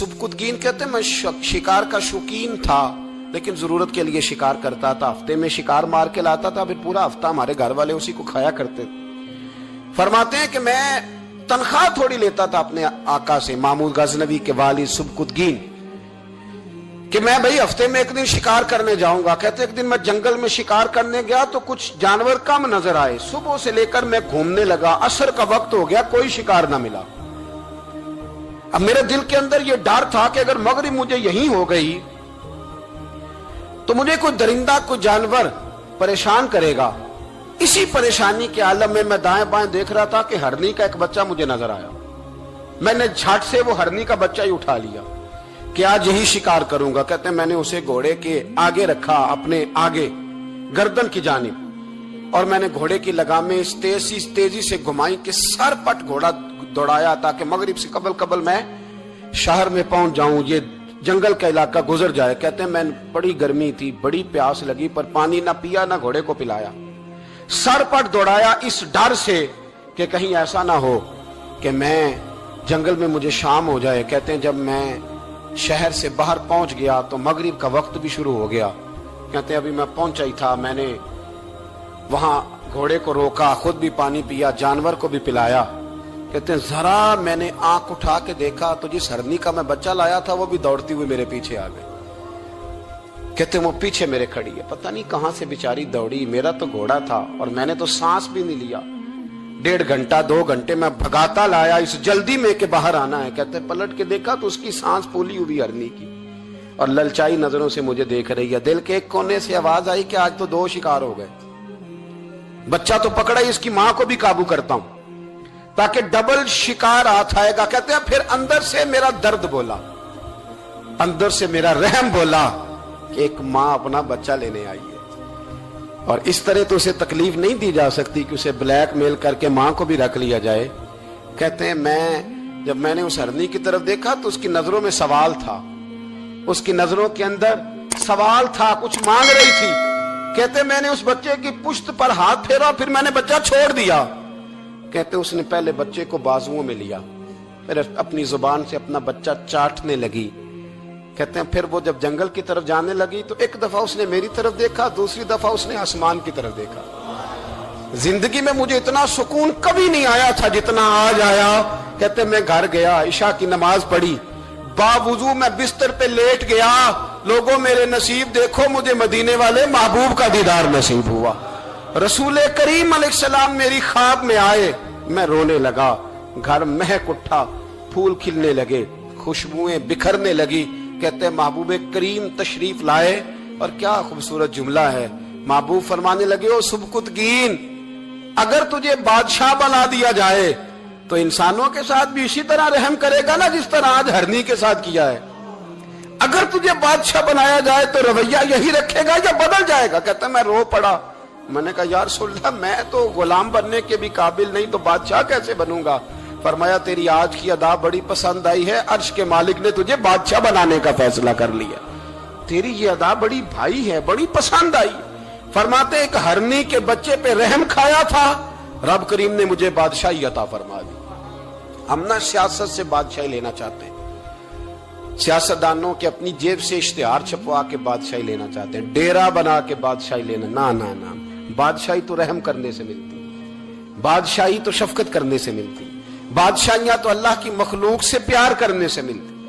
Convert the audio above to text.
सुबकुतगीन कहते हैं मैं शिकार का शौकीन था, लेकिन जरूरत के लिए शिकार करता था। हफ्ते में शिकार मार के लाता था, फिर पूरा हफ्ता हमारे घर वाले उसी को खाया करते थे। फरमाते हैं कि मैं तनख्वाह थोड़ी लेता था अपने आका से, महमूद गजनवी के वालिद सुबकुतगीन, कि मैं भाई हफ्ते में एक दिन शिकार करने जाऊंगा। कहते एक दिन मैं जंगल में शिकार करने गया तो कुछ जानवर कम नजर आए। सुबह से लेकर मैं घूमने लगा, असर का वक्त हो गया, कोई शिकार ना मिला। अब मेरे दिल के अंदर यह डर था कि अगर मगरिब मुझे यहीं हो गई तो मुझे कोई दरिंदा, कोई जानवर परेशान करेगा। इसी परेशानी के आलम में मैं दाएं बाएं देख रहा था कि हरनी का एक बच्चा मुझे नजर आया। मैंने झट से वो हरनी का बच्चा ही उठा लिया कि आज यही शिकार करूंगा। कहते हैं मैंने उसे घोड़े के आगे रखा, अपने आगे गर्दन की जानिब, और मैंने घोड़े की लगामें इस तेजी से घुमाई कि सर पट घोड़ा दौड़ाया ताकि मगरिब से कबल मैं शहर में पहुंच जाऊं, ये जंगल का इलाका गुजर जाए। कहते हैं मैं बड़ी गर्मी थी, बड़ी प्यास लगी, पर पानी ना पिया ना घोड़े को पिलाया। सर पट दौड़ाया इस डर से कि कहीं ऐसा ना हो कि मैं जंगल में मुझे शाम हो जाए। कहते हैं जब मैं शहर से बाहर पहुंच गया तो मगरिब का वक्त भी शुरू हो गया। कहते हैं अभी मैं पहुंचा ही था, मैंने वहां घोड़े को रोका, खुद भी पानी पिया, जानवर को भी पिलाया। कहते हैं जरा मैंने आंख उठा के देखा तो जिस हरनी का मैं बच्चा लाया था वो भी दौड़ती हुई मेरे पीछे आ गई। कहते हैं वो पीछे मेरे खड़ी है, पता नहीं कहां से बेचारी दौड़ी। मेरा तो घोड़ा था और मैंने तो सांस भी नहीं लिया। 1.5 घंटा 2 घंटे मैं भगाता लाया इस जल्दी में कि बाहर आना है। कहते हैं पलट के देखा तो उसकी सांस फूली हुई हरनी की और ललचाई नजरों से मुझे देख रही है। दिल के एक कोने से आवाज आई कि आज तो 2 शिकार हो गए। बच्चा तो पकड़ा ही, इसकी मां को भी काबू करता हूं ताकि डबल शिकार हाथ आएगा। कहते हैं फिर अंदर से मेरा दर्द बोला, अंदर से मेरा रहम बोला कि एक मां अपना बच्चा लेने आई है और इस तरह तो उसे तकलीफ नहीं दी जा सकती कि उसे ब्लैकमेल करके मां को भी रख लिया जाए। कहते हैं जब मैंने उस हरनी की तरफ देखा तो उसकी नजरों में सवाल था, उसकी नजरों के अंदर सवाल था, कुछ मांग रही थी। कहते मैंने उस बच्चे की पुश्त पर हाथ फेरा, फिर मैंने बच्चा छोड़ दिया। कहते उसने पहले बच्चे को बाजुओं में लिया, फिर अपनी जुबान से अपना बच्चा चाटने लगी। कहते हैं फिर वो जब जंगल की तरफ जाने लगी तो एक दफा उसने मेरी तरफ देखा, दूसरी दफा उसने आसमान की तरफ देखा। जिंदगी में मुझे इतना सुकून कभी नहीं आया था जितना आज आया। कहते मैं घर गया, इशा की नमाज पढ़ी, बावुजू मैं बिस्तर पे लेट गया। लोगों मेरे नसीब देखो, मुझे मदीने वाले महबूब का दीदार नसीब हुआ। रसूल करीम अलैहिस्सलाम मेरी ख्वाब में आए, मैं रोने लगा। घर महक उठा, फूल खिलने लगे, खुशबुएं बिखरने लगी। कहते हैं महबूब करीम तशरीफ लाए और क्या खूबसूरत जुमला है। महबूब फरमाने लगे ओ सुबकुतगीन, अगर तुझे बादशाह बना दिया जाए तो इंसानों के साथ भी इसी तरह रहम करेगा ना जिस तरह आज हरनी के साथ किया है। अगर तुझे बादशाह बनाया जाए तो रवैया यही रखेगा या बदल जाएगा। कहता मैं रो पड़ा, मैंने कहा यार सुल्ला मैं तो गुलाम बनने के भी काबिल नहीं, तो बादशाह कैसे बनूंगा। फरमाया तेरी आज की अदा बड़ी पसंद आई है, अर्श के मालिक ने तुझे बादशाह बनाने का फैसला कर लिया। तेरी ये अदा बड़ी भाई है, बड़ी पसंद आई। फरमाते एक हरनी के बच्चे पे रहम खाया था, रब करीम ने मुझे बादशाही अता फरमा दी। हम ना सियासत से बादशाही लेना चाहते हैं, सियासतदानों के अपनी जेब से इश्तिहार छपवा के बादशाही लेना चाहते हैं, डेरा बना के बादशाही लेना। ना ना ना, बादशाही तो रहम करने से मिलती, बादशाही तो शफकत करने से मिलती, बादशाहियां तो अल्लाह की मखलूक से प्यार करने से मिलती।